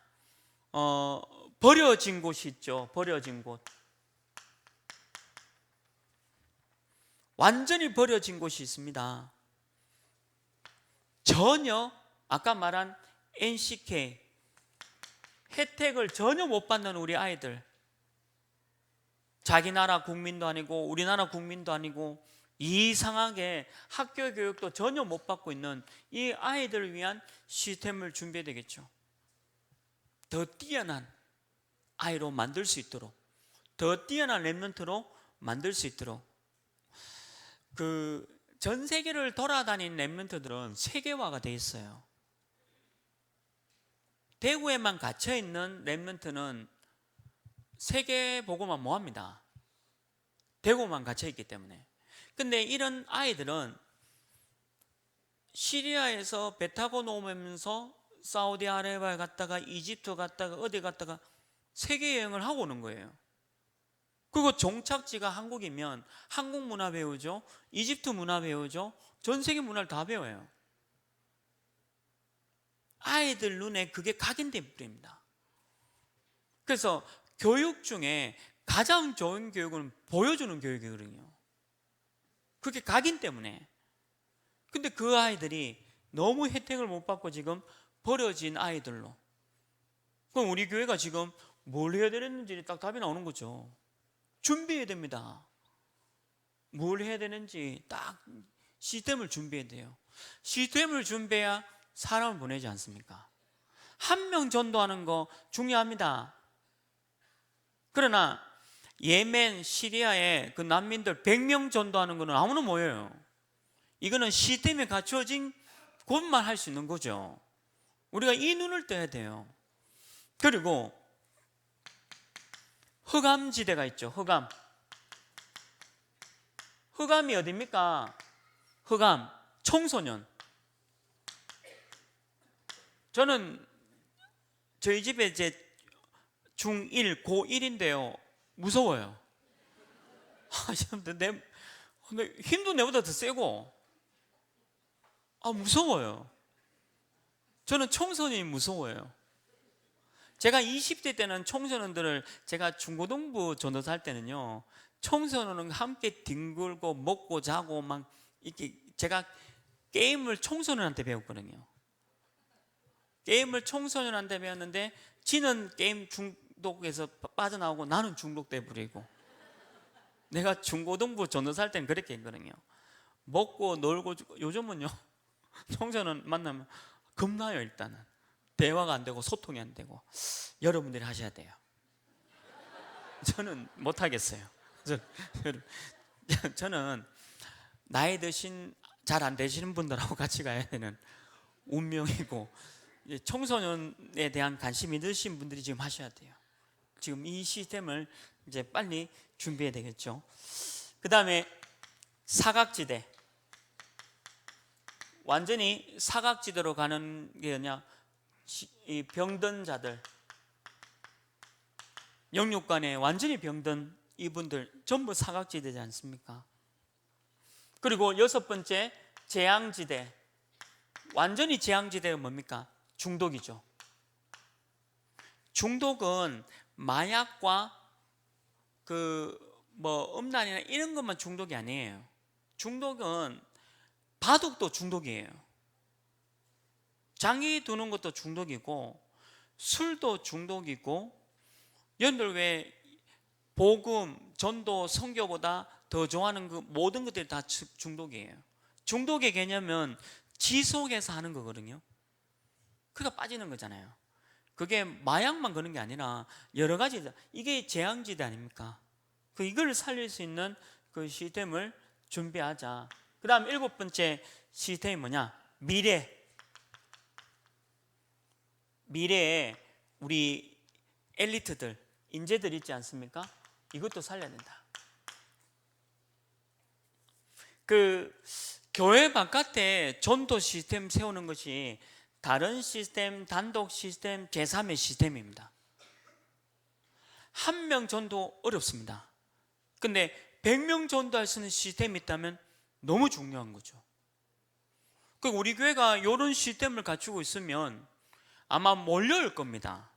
버려진 곳이 있죠. 버려진 곳. 완전히 버려진 곳이 있습니다. 전혀 아까 말한 NCK 혜택을 전혀 못 받는 우리 아이들, 자기 나라 국민도 아니고 우리나라 국민도 아니고 이상하게 학교 교육도 전혀 못 받고 있는 이 아이들을 위한 시스템을 준비해야 되겠죠. 더 뛰어난 아이로 만들 수 있도록, 더 뛰어난 렘넌트로 만들 수 있도록. 전 세계를 돌아다닌 렘넌트들은 세계화가 돼 있어요. 대구에만 갇혀 있는 렘넌트는 세계 보고만 뭐합니다. 대구만 갇혀 있기 때문에. 근데 이런 아이들은 시리아에서 배 타고 넘으면서 사우디아라비아에 갔다가 이집트 갔다가 어디 갔다가 세계 여행을 하고 오는 거예요. 그리고 종착지가 한국이면 한국 문화 배우죠, 이집트 문화 배우죠, 전 세계 문화를 다 배워요. 아이들 눈에 그게 각인된 뿌리입니다. 그래서 교육 중에 가장 좋은 교육은 보여주는 교육이거든요. 그게 각인 때문에. 근데 그 아이들이 너무 혜택을 못 받고 지금 버려진 아이들로. 그럼 우리 교회가 지금 뭘 해야 되는지 딱 답이 나오는 거죠. 준비해야 됩니다. 뭘 해야 되는지 딱 시스템을 준비해야 돼요. 시스템을 준비해야 사람을 보내지 않습니까? 한 명 전도하는 거 중요합니다. 그러나 예멘, 시리아에 그 난민들 100명 전도하는 거는 아무나 모여요. 이거는 시스템에 갖추어진 곳만 할 수 있는 거죠. 우리가 이 눈을 떼야 돼요. 그리고 흑암지대가 있죠. 흑암. 흑암이 어디입니까? 흑암, 청소년. 저는 저희 집에 이제 중1, 고1인데요. 무서워요. 힘도 내보다 더 세고, 무서워요. 저는 청소년이 무서워요. 제가 20대 때는 청소년들을, 제가 중고등부 전도사 할 때는요, 청소년은 함께 뒹굴고 먹고 자고 막 이렇게, 제가 게임을 청소년한테 배웠거든요. 게임을 청소년한테 배웠는데 지는 게임 중독에서 빠져나오고 나는 중독돼 버리고. 내가 중고등부 전도사 할 때는 그렇게 했거든요. 먹고 놀고. 요즘은요 청소년 만나면 겁나요. 일단은 대화가 안 되고 소통이 안 되고. 여러분들이 하셔야 돼요. 저는 못 하겠어요. 저는 나이 드신 잘 안 되시는 분들하고 같이 가야 되는 운명이고, 청소년에 대한 관심이 있으신 분들이 지금 하셔야 돼요. 지금 이 시스템을 이제 빨리 준비해야 되겠죠. 그 다음에 사각지대. 완전히 사각지대로 가는 게 그냥 이 병든 자들, 영육간에 완전히 병든 이분들 전부 사각지대지 않습니까? 그리고 6번째, 재앙지대. 완전히 재앙지대가 뭡니까? 중독이죠. 중독은 마약과 음란이나 이런 것만 중독이 아니에요. 중독은 바둑도 중독이에요. 장기 두는 것도 중독이고, 술도 중독이고, 여러분들 왜 복음, 전도, 선교보다 더 좋아하는 그 모든 것들이 다 중독이에요. 중독의 개념은 지속해서 하는 거거든요. 그가 빠지는 거잖아요. 그게 마약만 그런 게 아니라 여러 가지, 이게 재앙지대 아닙니까? 이걸 살릴 수 있는 그 시스템을 준비하자. 그 다음 7번째 시스템이 뭐냐? 미래에 우리 엘리트들, 인재들 있지 않습니까? 이것도 살려야 된다. 교회 바깥에 전도 시스템 세우는 것이 다른 시스템, 단독 시스템, 제3의 시스템입니다. 한 명 전도 어렵습니다. 근데 100명 전도할 수 있는 시스템이 있다면 너무 중요한 거죠. 우리 교회가 이런 시스템을 갖추고 있으면 아마 몰려올 겁니다.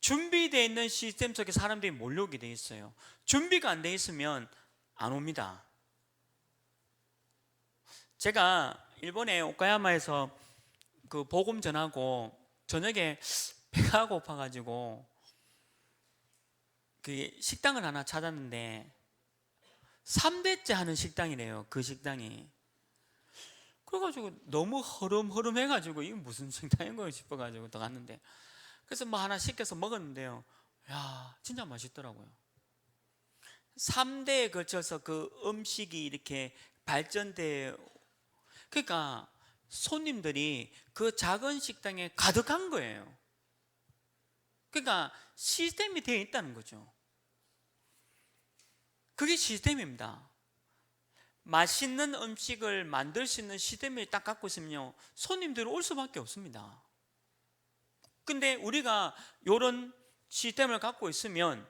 준비되어 있는 시스템 속에 사람들이 몰려오게 되어 있어요. 준비가 안 되어 있으면 안 옵니다. 제가 일본의 오카야마에서 그 복음 전하고 저녁에 배가 고파가지고 그 식당을 하나 찾았는데 3대째 하는 식당이래요. 그 식당이. 그래가지고 너무 허름해가지고 이게 무슨 식당인 거야 싶어가지고 또 갔는데, 그래서 하나 시켜서 먹었는데요, 야 진짜 맛있더라고요. 3대에 걸쳐서 그 음식이 이렇게 발전돼. 그러니까 손님들이 그 작은 식당에 가득한 거예요. 그러니까 시스템이 되어 있다는 거죠. 그게 시스템입니다. 맛있는 음식을 만들 수 있는 시스템을 딱 갖고 있으면요, 손님들이 올 수밖에 없습니다. 근데 우리가 이런 시스템을 갖고 있으면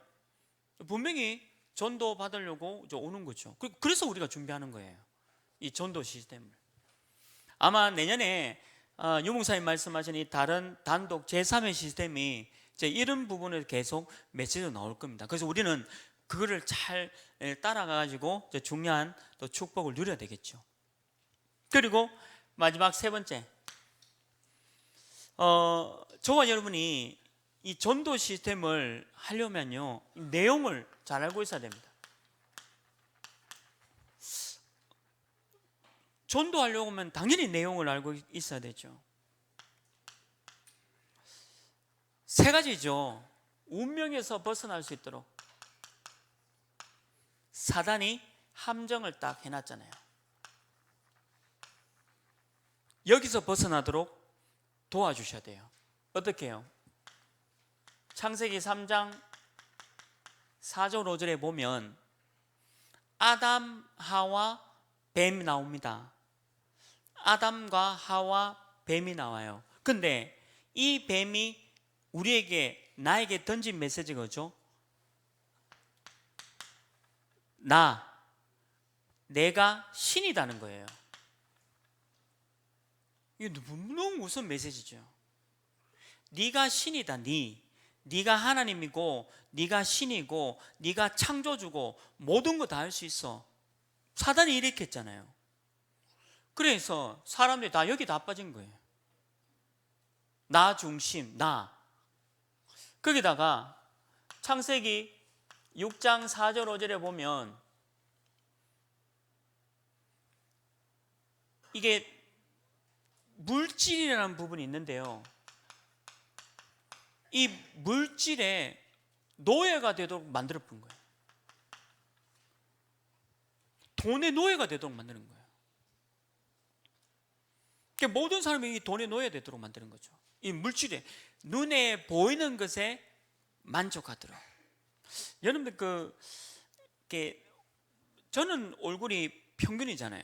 분명히 전도 받으려고 오는 거죠. 그래서 우리가 준비하는 거예요, 이 전도 시스템을. 아마 내년에 유목사님 말씀하신 이 다른 단독 제3의 시스템이 이제 이런 부분에 계속 메시지가 나올 겁니다. 그래서 우리는 그거를 잘 따라가가지고 중요한 또 축복을 누려야 되겠죠. 그리고 마지막 세 번째, 저와 여러분이 이 전도 시스템을 하려면요, 내용을 잘 알고 있어야 됩니다. 전도하려고 하면 당연히 내용을 알고 있어야 되죠. 세 가지죠. 운명에서 벗어날 수 있도록 사단이 함정을 딱 해놨잖아요. 여기서 벗어나도록 도와주셔야 돼요. 어떻게 해요? 창세기 3장 4절 5절에 보면 아담, 하와, 뱀이 나옵니다. 아담과 하와, 뱀이 나와요. 근데 이 뱀이 우리에게, 나에게 던진 메시지가 뭐죠? 내가 신이다는 거예요. 이게 너무 무슨 메시지죠? 네가 신이다. 네가 하나님이고, 네가 신이고, 네가 창조주고, 모든 거 다 할 수 있어. 사단이 이렇게 했잖아요. 그래서 사람들이 다 여기 다 빠진 거예요. 나 중심, 나. 거기다가 창세기 6장 4절 5절에 보면 이게 물질이라는 부분이 있는데요, 이 물질에 노예가 되도록 만들어 본 거예요. 돈의 노예가 되도록 만드는 거예요. 그러니까 모든 사람이 이 돈의 노예가 되도록 만드는 거죠. 이 물질에, 눈에 보이는 것에 만족하도록. 여러분들 저는 얼굴이 평균이잖아요.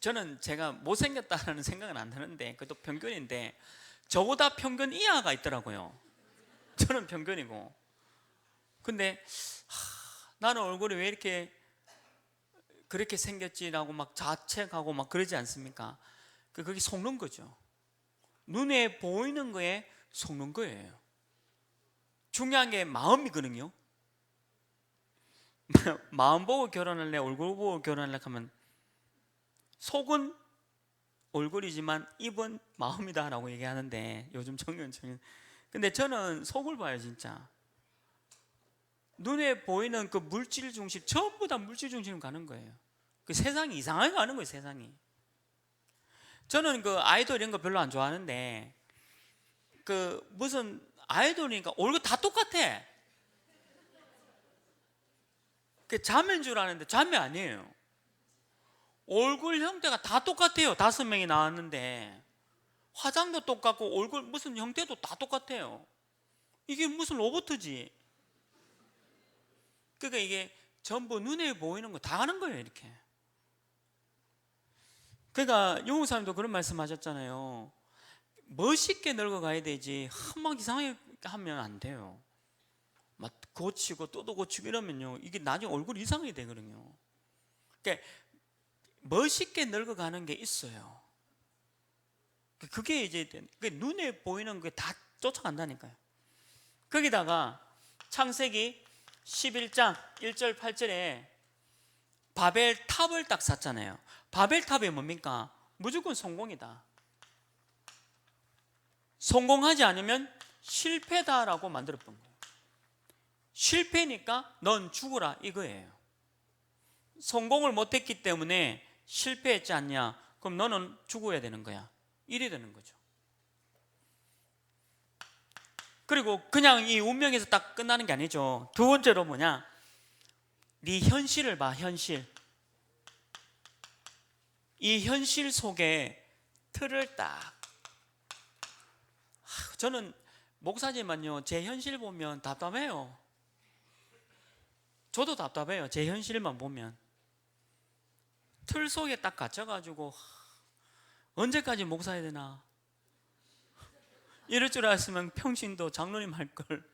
저는 제가 못생겼다라는 생각은 안 드는데 그것도 평균인데, 저보다 평균 이하가 있더라고요. 저는 평균이고. 근데 나는 얼굴이 왜 이렇게 그렇게 생겼지라고 막 자책하고 막 그러지 않습니까? 그게 속는 거죠. 눈에 보이는 거에 속는 거예요. 중요한 게 마음이거든요. 마음 보고 결혼할래, 얼굴 보고 결혼할래 하면 속은 얼굴이지만 입은 마음이다라고 얘기하는데, 요즘 청년. 근데 저는 속을 봐요, 진짜. 눈에 보이는 그 물질 중심, 전부 다 물질 중심으로 가는 거예요. 그 세상이 이상하게 가는 거예요, 세상이. 저는 그 아이돌 이런 거 별로 안 좋아하는데, 무슨 아이돌이니까 얼굴 다 똑같아. 그 자매인 줄 아는데 자매 아니에요. 얼굴 형태가 다 똑같아요. 5명이 나왔는데 화장도 똑같고 얼굴 무슨 형태도 다 똑같아요. 이게 무슨 로봇이지. 그러니까 이게 전부 눈에 보이는 거 다 하는 거예요, 이렇게. 그러니까 용우사님도 그런 말씀하셨잖아요. 멋있게 늙어가야 되지 막 이상하게 하면 안 돼요. 막 고치고 또도 고치고 이러면요, 이게 나중에 얼굴이 이상하게 되거든요. 그러니까 멋있게 늙어가는 게 있어요. 그게 이제 눈에 보이는 게 다 쫓아간다니까요. 거기다가 창세기 11장 1절 8절에 바벨 탑을 딱 샀잖아요. 바벨 탑이 뭡니까? 무조건 성공이다. 성공하지 않으면 실패다라고 만들었던 거예요. 실패니까 넌 죽어라 이거예요. 성공을 못했기 때문에 실패했지 않냐? 그럼 너는 죽어야 되는 거야. 이래 되는 거죠. 그리고 그냥 이 운명에서 딱 끝나는 게 아니죠. 두 번째로 뭐냐? 네 현실을 봐, 현실. 이 현실 속에 틀을 딱, 저는 목사지만요, 제 현실 보면 답답해요. 저도 답답해요. 제 현실만 보면 틀 속에 딱 갇혀가지고 언제까지 목사해야 되나, 이럴 줄 알았으면 평신도 장로님 할걸.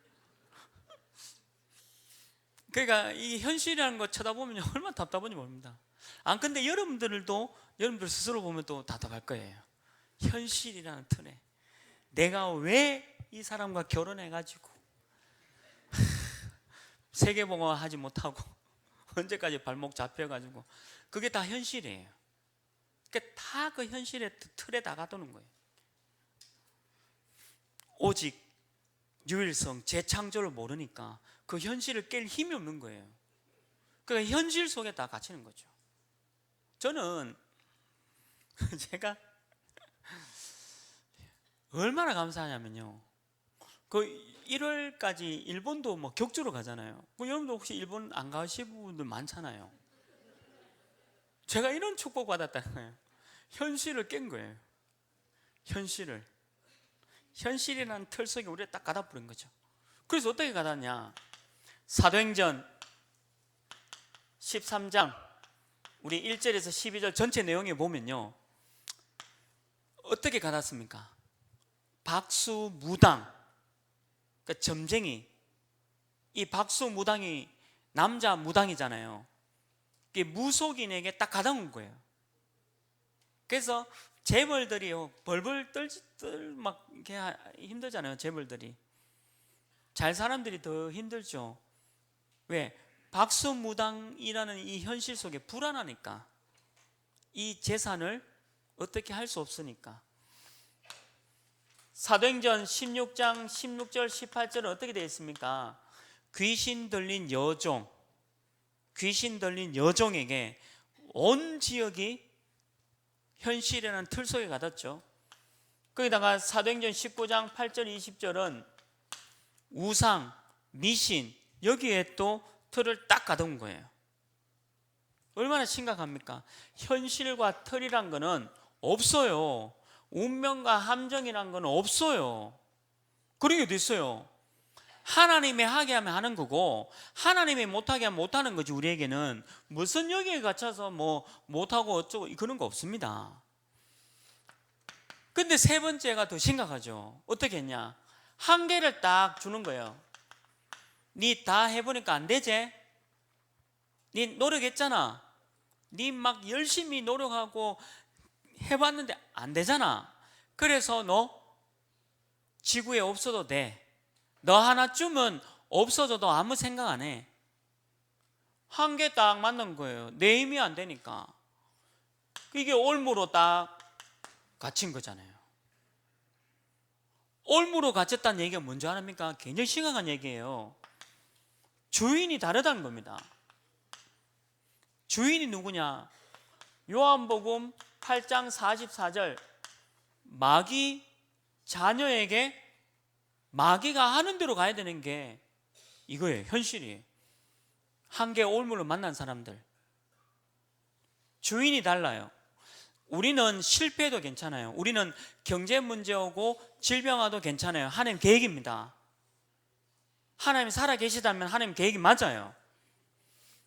그러니까 이 현실이라는 거 쳐다보면 얼마나 답답한지 모릅니다. 근데 여러분들 스스로 보면 또 답답할 거예요. 현실이라는 틀에 내가 왜 이 사람과 결혼해가지고 세계봉화 하지 못하고 언제까지 발목 잡혀가지고, 그게 다 현실이에요. 그러니까 다 그 현실의 틀에 다가두는 거예요. 오직 유일성, 재창조를 모르니까 그 현실을 깰 힘이 없는 거예요. 그러니까 현실 속에 다 갇히는 거죠. 저는 제가 얼마나 감사하냐면요, 그 1월까지 일본도 뭐 격주로 가잖아요. 여러분도 혹시 일본 안 가시는 분들 많잖아요. 제가 이런 축복 받았다는 거예요. 현실을 깬 거예요. 현실이라는 틀 속에 우리가 딱 가다 버린 거죠. 그래서 어떻게 가닿냐, 사도행전 13장 우리 1절에서 12절 전체 내용에 보면요, 어떻게 가닿습니까? 박수무당, 그러니까 점쟁이, 이 박수무당이 남자 무당이잖아요. 이게 무속인에게 딱 가닿은 거예요. 그래서 재벌들이요, 벌벌 막 이렇게 힘들잖아요. 재벌들이, 잘 사람들이 더 힘들죠. 왜? 박수무당이라는 이 현실 속에 불안하니까, 이 재산을 어떻게 할 수 없으니까. 사도행전 16장 16절 18절은 어떻게 되어 있습니까? 귀신 들린 여종에게 온 지역이 현실이라는 틀 속에 가뒀죠. 거기다가 사도행전 19장 8절 20절은 우상, 미신, 여기에 또 틀을 딱 가둔 거예요. 얼마나 심각합니까? 현실과 틀이란 거는 없어요. 운명과 함정이란 건 없어요. 그런 게 어디 있어요? 하나님이 하게 하면 하는 거고, 하나님이 못하게 하면 못하는 거지. 우리에게는 무슨 여기에 갇혀서 뭐 못하고 어쩌고 그런 거 없습니다. 근데 세 번째가 더 심각하죠. 어떻게 했냐, 한계를 딱 주는 거예요. 니 다 해보니까 안 되지? 니 노력했잖아. 니 막 열심히 노력하고 해봤는데 안 되잖아. 그래서 너 지구에 없어도 돼. 너 하나쯤은 없어져도 아무 생각 안 해. 한계 딱 맞는 거예요. 내 힘이 안 되니까. 이게 올무로 딱 갇힌 거잖아요. 올무로 갇혔다는 얘기가 뭔지 아십니까? 굉장히 심각한 얘기예요. 주인이 다르다는 겁니다. 주인이 누구냐? 요한복음 8장 44절, 마귀 자녀에게 마귀가 하는 대로 가야 되는 게 이거예요. 현실이에요. 한계 올무를 만난 사람들, 주인이 달라요. 우리는 실패해도 괜찮아요. 우리는 경제 문제 오고 질병 와도 괜찮아요. 하나님 계획입니다. 하나님이 살아계시다면 하나님 계획이 맞아요.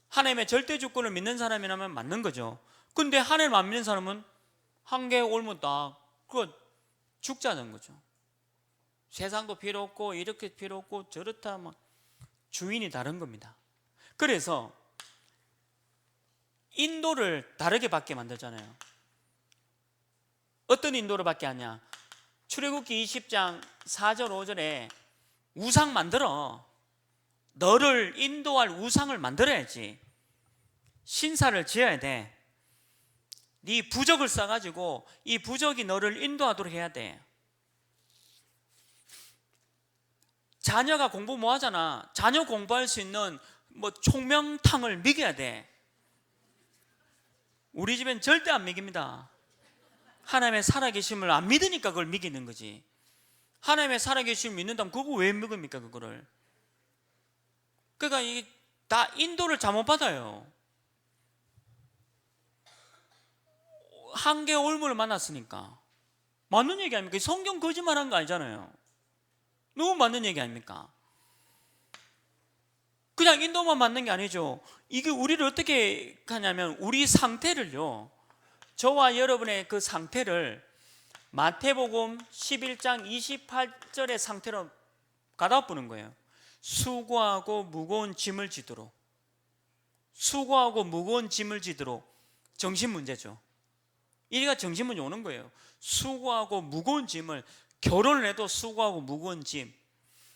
하나님의 절대 주권을 믿는 사람이라면 맞는 거죠. 근데 하나님 안 믿는 사람은 한계 올무 딱 그거 죽자는 거죠. 세상도 필요 없고 이렇게 필요 없고 저렇다, 막 주인이 다른 겁니다. 그래서 인도를 다르게 받게 만들잖아요. 어떤 인도를 받게 하냐? 출애굽기 20장 4절 5절에 우상 만들어. 너를 인도할 우상을 만들어야지. 신사를 지어야 돼. 네 부적을 써가지고 이 부적이 너를 인도하도록 해야 돼. 자녀가 공부 뭐 하잖아. 자녀 공부할 수 있는 뭐 총명탕을 먹여야 돼. 우리 집엔 절대 안 먹입니다. 하나님의 살아계심을 안 믿으니까 그걸 먹이는 거지. 하나님의 살아계심을 믿는다면 그거 왜 먹습니까? 그거를. 그러니까 이게 다 인도를 잘못 받아요. 한계 올무를 만났으니까. 맞는 얘기 아닙니까? 성경 거짓말한 거 아니잖아요. 너무 맞는 얘기 아닙니까? 그냥 인도만 맞는 게 아니죠. 이게 우리를 어떻게 하냐면 우리 상태를요, 저와 여러분의 그 상태를 마태복음 11장 28절의 상태로 가다 보는 거예요. 수고하고 무거운 짐을 지도록. 수고하고 무거운 짐을 지도록. 정신 문제죠. 이리가 정신 문제 오는 거예요. 수고하고 무거운 짐을, 결혼을 해도 수고하고 무거운 짐,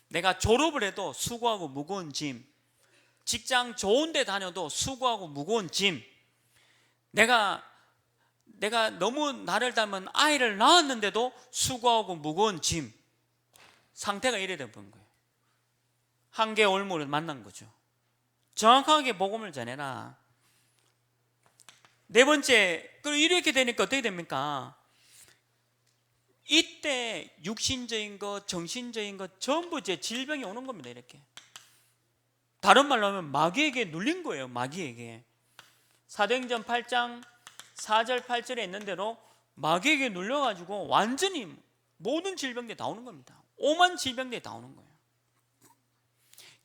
내가 졸업을 해도 수고하고 무거운 짐, 직장 좋은 데 다녀도 수고하고 무거운 짐, 내가 너무 나를 닮은 아이를 낳았는데도 수고하고 무거운 짐, 상태가 이래 되는 거예요. 한계 올무를 만난 거죠. 정확하게 복음을 전해라. 네 번째, 그리고 이렇게 되니까 어떻게 됩니까? 이때 육신적인 것, 정신적인 것 전부 제 질병이 오는 겁니다. 이렇게. 다른 말로 하면 마귀에게 눌린 거예요. 마귀에게. 사도행전 8장 4절 8절에 있는 대로 마귀에게 눌려가지고 완전히 모든 질병들이 다 오는 겁니다. 오만 질병들이 다 오는 거예요.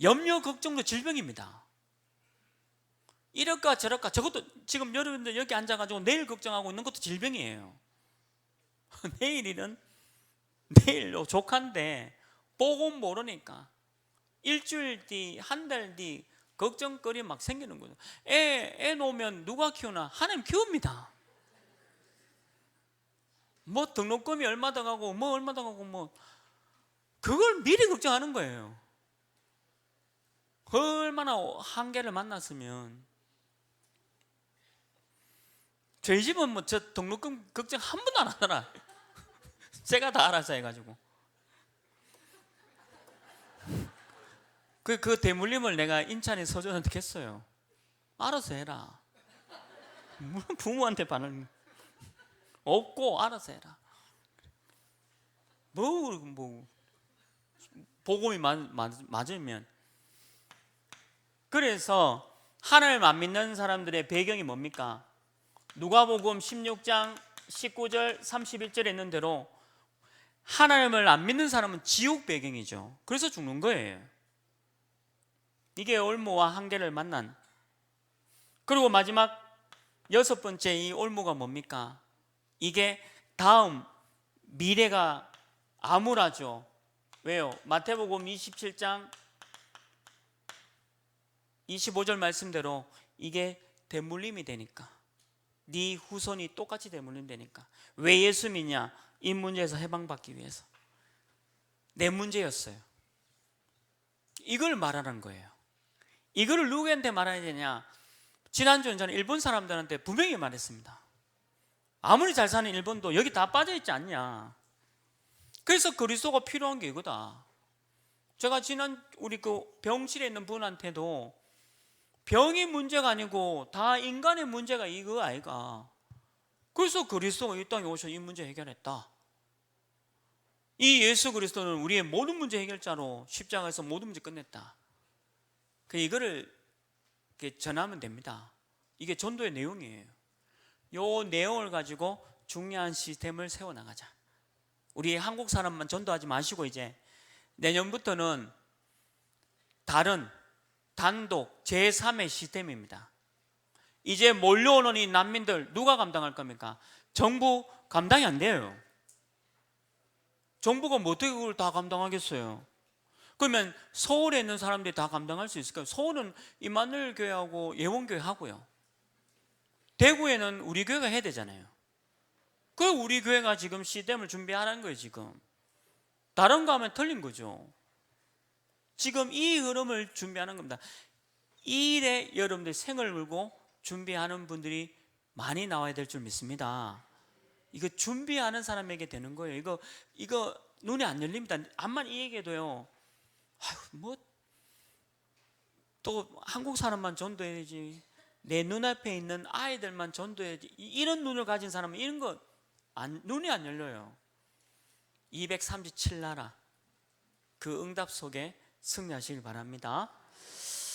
염려, 걱정도 질병입니다. 이럴까 저럴까, 저것도 지금 여러분들 여기 앉아가지고 내일 걱정하고 있는 것도 질병이에요. 내일 조카인데 복음 모르니까 일주일 뒤, 한 달 뒤 걱정거리 막 생기는 거죠. 애 놓으면 누가 키우나? 하나님 키웁니다. 뭐 등록금이 얼마 더 가고 뭐 얼마 더 가고 뭐 그걸 미리 걱정하는 거예요. 얼마나 한계를 만났으면. 저희 집은 뭐 저 등록금 걱정 한 번도 안 하더라. 제가 다 알아서 해가지고. 그 대물림을 내가 인찬이 서준한테 했어요. 알아서 해라. 부모한테 반을 없고 알아서 해라. 뭐 복음이 맞으면. 그래서 하나님 안 믿는 사람들의 배경이 뭡니까? 누가복음 16장 19절 31절에 있는 대로 하나님을 안 믿는 사람은 지옥 배경이죠. 그래서 죽는 거예요. 이게 올무와 한계를 만난. 그리고 마지막 여섯 번째 이 올무가 뭡니까? 이게 다음 미래가 암울하죠. 왜요? 마태복음 27장 25절 말씀대로 이게 대물림이 되니까, 네 후손이 똑같이 대물림되니까. 왜 예수 믿냐? 이 문제에서 해방받기 위해서. 내 문제였어요. 이걸 말하는 거예요. 이거를 누구한테 말해야 되냐? 지난주에 저는 일본 사람들한테 분명히 말했습니다. 아무리 잘 사는 일본도 여기 다 빠져있지 않냐. 그래서 그리스도가 필요한 게 이거다. 제가 지난 우리 그 병실에 있는 분한테도 병이 문제가 아니고 다 인간의 문제가 이거 아이가. 그래서 그리스도가 이 땅에 오셔서 이 문제 해결했다. 이 예수 그리스도는 우리의 모든 문제 해결자로 십자가에서 모든 문제 끝냈다. 이거를 전하면 됩니다. 이게 전도의 내용이에요. 이 내용을 가지고 중요한 시스템을 세워나가자. 우리 한국 사람만 전도하지 마시고 이제 내년부터는 다른 단독 제3의 시스템입니다. 이제 몰려오는 이 난민들 누가 감당할 겁니까? 정부 감당이 안 돼요. 정부가 뭐 어떻게 그걸 다 감당하겠어요? 그러면 서울에 있는 사람들이 다 감당할 수 있을까요? 서울은 임마누엘 교회하고 예원교회 하고요. 대구에는 우리 교회가 해야 되잖아요. 그 우리 교회가 지금 시스템을 준비하라는 거예요. 지금 다른 거 하면 틀린 거죠. 지금 이 흐름을 준비하는 겁니다. 이 일에 여러분들 생을 물고 준비하는 분들이 많이 나와야 될 줄 믿습니다. 이거 준비하는 사람에게 되는 거예요. 이거 눈이 안 열립니다. 암만 이 얘기해도요, 뭐 또 한국 사람만 전도해야지, 내 눈앞에 있는 아이들만 전도해야지, 이런 눈을 가진 사람은 이런 거 눈이 안 열려요. 237나라 그 응답 속에 승리하시길 바랍니다.